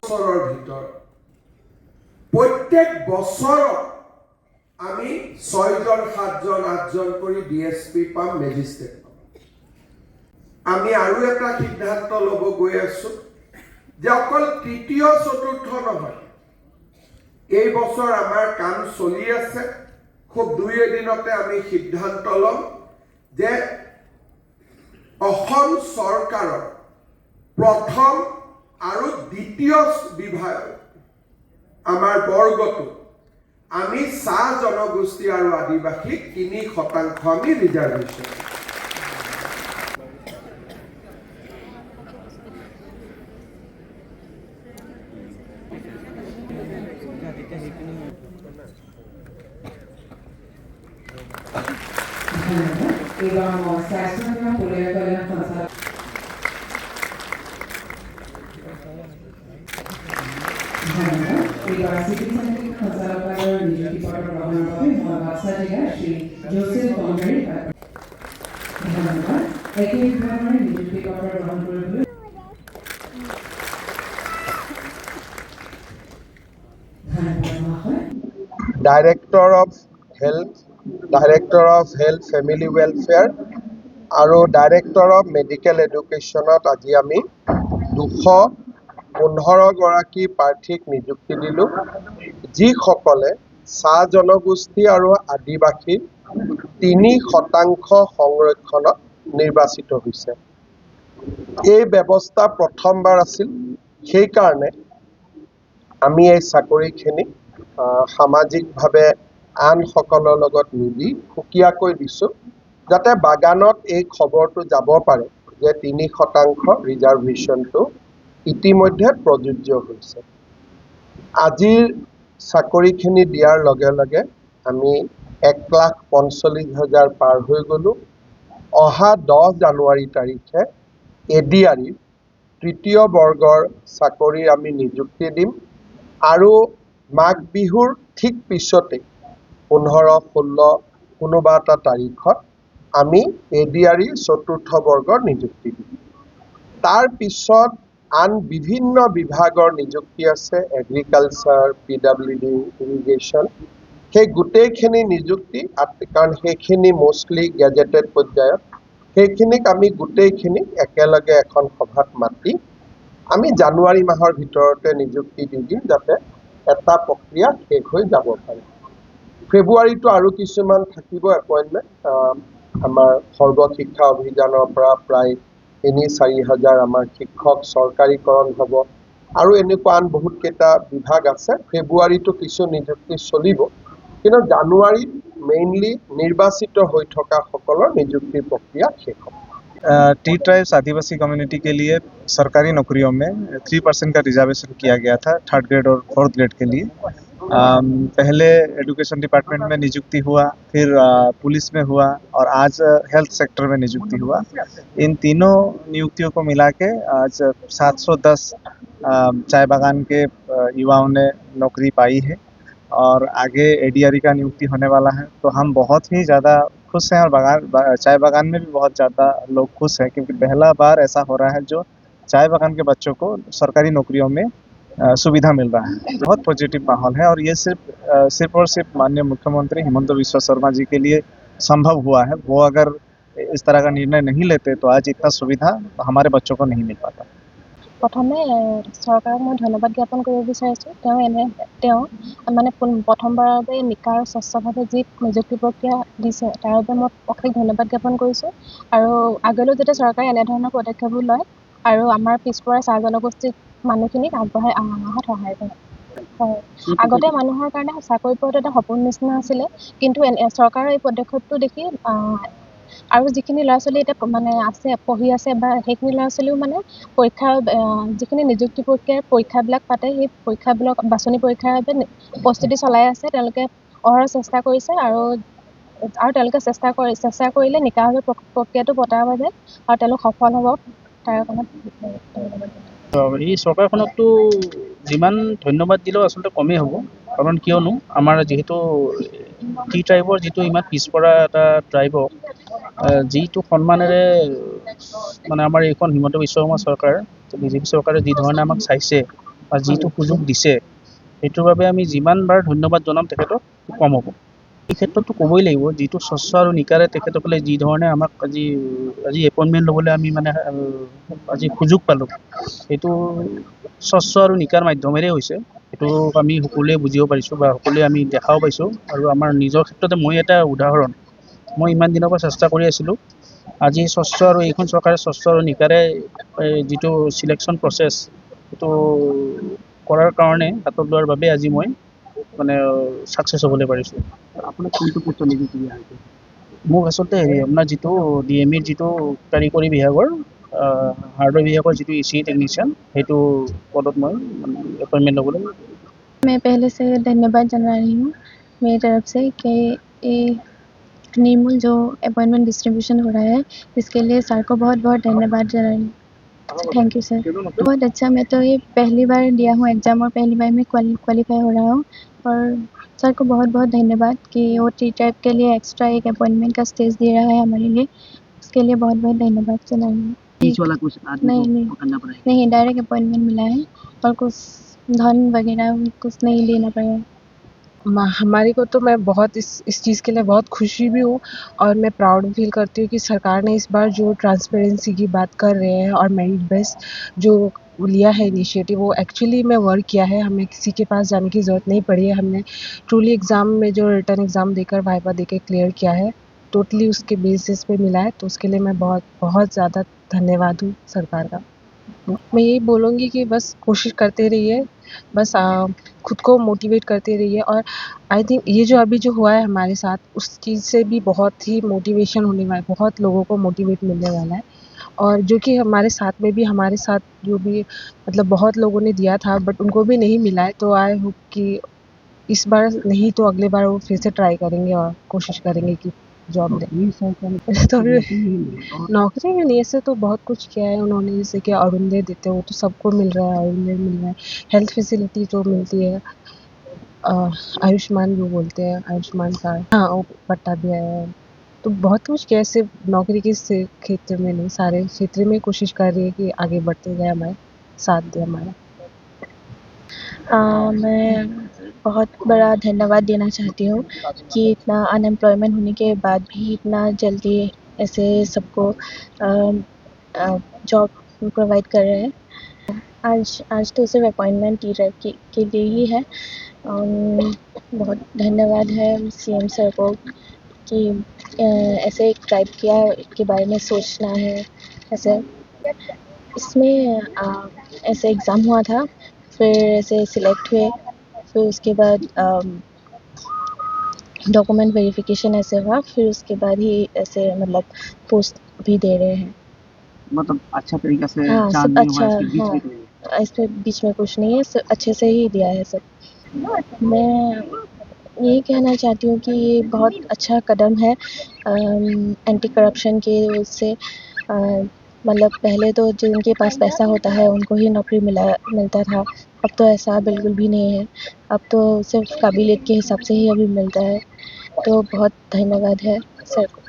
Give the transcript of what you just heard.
বছৰৰ ভিতৰত প্ৰত্যেক বছৰত আমি 6জন 7জন 8জন কৰি ডিএছপি পাম, মেজিষ্ট্ৰেট পাম। আমি আৰু এটা সিদ্ধান্ত ল'ব গৈ আছো যে অকল তৃতীয় চতুৰ্থ নহয়, এই বছৰ আমাৰ কাম চলি আছে, খুব 2-এদিনতে আমি সিদ্ধান্ত ল'ম যে অসম চৰকাৰৰ প্ৰথম আৰু দ্বিতীয় বিভাগ আমাৰ বৰ্গটো আমি চাহ জনগোষ্ঠী আৰু আদিবাসীক 3% আমি reservation. Director of Health, Family Welfare আৰু Director of Medical Educationত আজি আমি 215 গৰাকী প্ৰাৰ্থীক নিযুক্তি দিলো, যিসকলে চাহ জনগোষ্ঠী আৰু আদিবাসীৰ 3% সংৰক্ষণত নিৰ্বাচিত হৈছে। এই ব্যৱস্থা প্ৰথমবাৰ আছিল, সেইকাৰণে আমি এই চাকৰিখিনি সামাজিকভাৱে আন সকলৰ লগত মিলি সুকীয়াকৈ দিছোঁ, যাতে বাগানত এই খবৰটো যাব পাৰে যে 3% ৰিজাৰ্ভেশ্যনটো ইতিমধ্যে প্ৰযোজ্য হৈছে। আজিৰ চাকৰিখিনি দিয়াৰ লগে লগে আমি 1,45,000 পাৰ হৈ গ'লোঁ। অহা 10 জানুৱাৰী তাৰিখে এডিআৰিৰ তৃতীয় বৰ্গৰ চাকৰি আমি নিযুক্তি দিম আৰু মাঘ বিহুৰ ঠিক পিছতে 15-16 কোনোবা এটা তাৰিখত আমি এডিআৰিৰ চতুৰ্থ বৰ্গৰ নিযুক্তি দিম। তাৰ পিছত আন বিভিন্ন বিভাগৰ নিযুক্তি আছে, এগ্ৰিকালচাৰ, PWD, ইৰিগেশ্যন, সেই গোটেইখিনি নিযুক্তি, কাৰণ সেইখিনি মোষ্টলি গেজেটেড পৰ্যায়ত, সেইখিনিক আমি গোটেইখিনি একেলগে এখন সভাত মাতি আমি জানুৱাৰী মাহৰ ভিতৰতে নিযুক্তি দি দিম, যাতে এটা প্ৰক্ৰিয়া শেষ হৈ যাব পাৰে। ফেব্ৰুৱাৰীটো আৰু কিছুমান থাকিব এপইণ্টমেণ্ট, আমাৰ সৰ্বশিক্ষা অভিযানৰ পৰা প্ৰায় 3-4 আমাৰ শিক্ষক চৰকাৰীকৰণ হ'ব আৰু এনেকুৱা আন বহুত কেইটা বিভাগ আছে। ফেব্ৰুৱাৰীটো কিছু নিযুক্তি চলিব, কিন্তু জানুৱাৰীত মেইনলি নিৰ্বাচিত হৈ থকা সকলৰ নিযুক্তি প্ৰক্ৰিয়া শেষ হ'ব। टी ट्राइब्स आदिवासी कम्युनिटी के लिए सरकारी नौकरियों में 3% का रिजर्वेशन किया गया था, 3rd ग्रेड और 4th ग्रेड के लिए। पहले एजुकेशन डिपार्टमेंट में नियुक्ति हुआ, फिर पुलिस में हुआ और आज हेल्थ सेक्टर में नियुक्ति हुआ। इन तीनों नियुक्तियों को मिला के आज 710 चाय बागान के युवाओं ने नौकरी पाई है और आगे एडीआरई का नियुक्ति होने वाला है। तो हम बहुत ही ज़्यादा खुश हैं और चाय बागान में भी बहुत ज़्यादा लोग खुश हैं, क्योंकि पहला बार ऐसा हो रहा है जो चाय बागान के बच्चों को सरकारी नौकरियों में सुविधा मिल रहा है। बहुत पॉजिटिव माहौल है और ये सिर्फ और सिर्फ माननीय मुख्यमंत्री हिमंत बिश्व शर्मा जी के लिए संभव हुआ है। वो अगर इस तरह का निर्णय नहीं लेते तो आज इतना सुविधा हमारे बच्चों को नहीं मिल पाता। প্ৰথমে চৰকাৰক মই ধন্যবাদ জ্ঞাপন কৰিব বিচাৰিছোঁ। তেওঁ মানে প্ৰথমবাৰৰ বাবে নিকা আৰু স্বচ্ছভাৱে যি নিযুক্তি প্ৰক্ৰিয়া দিছে তাৰ বাবে মই অশেষ ধন্যবাদ জ্ঞাপন কৰিছোঁ। আৰু আগলৈও যাতে চৰকাৰে এনেধৰণৰ পদক্ষেপবোৰ লয় আৰু আমাৰ পিছপৰা চাহ জনগোষ্ঠীৰ মানুহখিনিক আগবঢ়াই অহাত সহায় কৰে। হয়, আগতে মানুহৰ কাৰণে চাকৰি পোৱাটো এটা সপোন নিচিনা আছিলে, কিন্তু চৰকাৰৰ এই পদক্ষেপটো দেখি আৰু যিখিনি ল'ৰা ছোৱালী এতিয়া মানে আছে পঢ়ি আছে বা সেইখিনি ল'ৰা ছোৱালীও মানে পৰীক্ষাৰ যিখিনি নিযুক্তি প্ৰক্ৰিয়াৰ পৰীক্ষাবিলাক পাতে, সেই পৰীক্ষাবিলাক বাছনি পৰীক্ষাৰ বাবে প্ৰস্তুতি চলাই আছে। তেওঁলোকে অহৰহ চেষ্টা কৰিছে আৰু তেওঁলোকে চেষ্টা কৰিলে নিকাভাৱে প্ৰক্ৰিয়াটো পতাৰ বাবে আৰু তেওঁলোক সফল হ'ব। তাৰ কাৰণে এই চৰকাৰখনকতো যিমান ধন্যবাদ দিলেও আচলতে কমেই হ'ব, কাৰণ কিয়নো আমাৰ যিহেতু টি ট্ৰাইবৰ যিটো ইমান পিছপৰা এটা ট্ৰাইবক যিটো সন্মানেৰে মানে আমাৰ এইখন হিমন্ত বিশ্ব শৰ্মা চৰকাৰ, বিজেপি চৰকাৰে যি ধৰণে আমাক চাইছে, বা যিটো সুযোগ দিছে সেইটোৰ বাবে আমি যিমানবাৰ ধন্যবাদ জনাম তেখেতক কম হ'ব। এই ক্ষেত্ৰতো ক'বই লাগিব যিটো স্বচ্ছ আৰু নিকাৰে তেখেতসকলে যি ধৰণে আমাক আজি এপইণ্টমেণ্ট ল'বলৈ আমি মানে আজি সুযোগ পালোঁ, সেইটো স্বচ্ছ আৰু নিকাৰ মাধ্যমেৰে হৈছে। সেইটো আমি সকলোৱে বুজিব পাৰিছোঁ বা সকলোৱে আমি দেখাও পাইছোঁ। আৰু আমাৰ নিজৰ ক্ষেত্ৰতে মই এটা উদাহৰণ, মই ইমান দিনৰ পৰা চেষ্টা কৰি আছিলোঁ। আজি স্বচ্ছ আৰু এইখন চৰকাৰে স্বচ্ছ আৰু নিকাৰে যিটো চিলেকশ্যন প্ৰচেছ সেইটো কৰাৰ কাৰণে হাতত লোৱাৰ বাবে আজি মই মানে ছাকচেছ হ'বলৈ পাৰিছোঁ। আপোনাক কোনটো পোষ্টত নিযুক্তি দিয়া হৈছে? মোক আচলতে আপোনাৰ যিটো DMEৰ যিটো কাৰিকৰী বিভাগৰ হাৰ্ডৱেৰ বিভাগৰ যিটো ECE টেকনিচিয়ান সেইটো পদত মই এপইণ্টমেণ্ট ল'বলৈ। मैं पहले से धन्यवाद जता रही हूँ मेरी तरफ से कि ये निर्मूल जो अपॉइंटमेंट डिस्ट्रीब्यूशन हो रहा है इसके लिए सर को बहुत बहुत धन्यवाद जता रही हूँ। Thank you sir. बहुत अच्छा, मैं तो ये पहली बार दिया हूँ एग्ज़ाम और पहली बार में क्वालिफाई हो रहा हूँ और सर को बहुत बहुत धन्यवाद कि वो टी टाइप के लिए एक्स्ट्रा एक अपॉइंटमेंट का स्टेज दे रहा है हमारे लिए, उसके लिए बहुत बहुत धन्यवाद जता रही हूँ। बीच वाला कुछ आदमी नहीं को करना पड़ेगा? नहीं, डायरेक्ट अपॉइंटमेंट मिला है और कुछ धन वगैरह कुछ नहीं लेना पड़ेगा। हमारी को तो मैं बहुत इस चीज़ के लिए बहुत खुशी भी हूँ और मैं प्राउड फील करती हूँ कि सरकार ने इस बार जो ट्रांसपेरेंसी की बात कर रहे हैं और मेरिट बेस्ड जो लिया है इनिशिएटिव, वो एक्चुअली में वर्क किया है। हमें किसी के पास जाने की ज़रूरत नहीं पड़ी है। हमने ट्रूली एग्ज़ाम में जो रिटर्न एग्ज़ाम देकर वाइवा देकर क्लियर किया है, टोटली उसके बेसिस पे मिला है। तो उसके लिए मैं बहुत बहुत ज़्यादा धन्यवाद हूँ सरकार का। मैं यही बोलूँगी कि बस कोशिश करते रहिए, बस खुद को मोटिवेट करते रहिए और आई थिंक ये जो अभी जो हुआ है हमारे साथ, उस चीज़ से भी बहुत ही मोटिवेशन होने वाला है, बहुत लोगों को मोटिवेट मिलने वाला है। और जो कि हमारे साथ में भी हमारे साथ जो भी मतलब बहुत लोगों ने दिया था बट उनको भी नहीं मिला है, तो आई होप कि इस बार नहीं तो अगले बार वो फिर से ट्राई करेंगे और कोशिश करेंगे कि जॉब दें। तो नौकरी में नहीं, ऐसे तो बहुत कुछ किया है उन्होंने, जैसे कि अरुणोदय देते हैं वो तो सबको मिल रहा है, अरुणोदय मिल रहा है, हेल्थ फैसिलिटी जो मिलती है, आयुष्मान जो बोलते हैं, आयुष्मान कार्ड, हाँ वो पट्टा भी आया है। तो बहुत कुछ किया है, सिर्फ नौकरी के क्षेत्र में नहीं, सारे क्षेत्र में कोशिश कर रही है कि आगे बढ़ते जाए, हमारे साथ दे हमारा। मैं बहुत बड़ा धन्यवाद देना चाहती हूँ कि इतना अनएम्प्लॉयमेंट होने के बाद भी इतना जल्दी ऐसे सबको जॉब प्रोवाइड कर रहे हैं। आज तो सिर्फ अपॉइंटमेंट टीचर के लिए ही है। बहुत धन्यवाद है CM सर को कि ऐसे एक ट्राइब के बारे में सोचना है। ऐसे इसमें ऐसे एग्ज़ाम हुआ था, फिर ऐसे सिलेक्ट हुए, फिर उसके बाद डॉक्यूमेंट वेरिफिकेशन ऐसे हुआ, फिर उसके बाद ही ऐसे मतलब पोस्ट भी दे रहे हैं। मतलब अच्छा तरीका से हाँ, चांद सब नहीं हुआ, अच्छा, इसके बीच हाँ, में नहीं। इसमें बीच में कुछ नहीं है, सब अच्छे से ही दिया है सब। मैं यही कहना चाहती हूँ कि ये बहुत अच्छा कदम है एंटी करप्शन के उससे। मतलब पहले तो जिनके पास पैसा होता है उनको ही नौकरी मिलता था, अब तो ऐसा बिल्कुल भी नहीं है। अब तो सिर्फ काबिलियत के हिसाब से ही अभी मिलता है, तो बहुत धन्यवाद है सर को।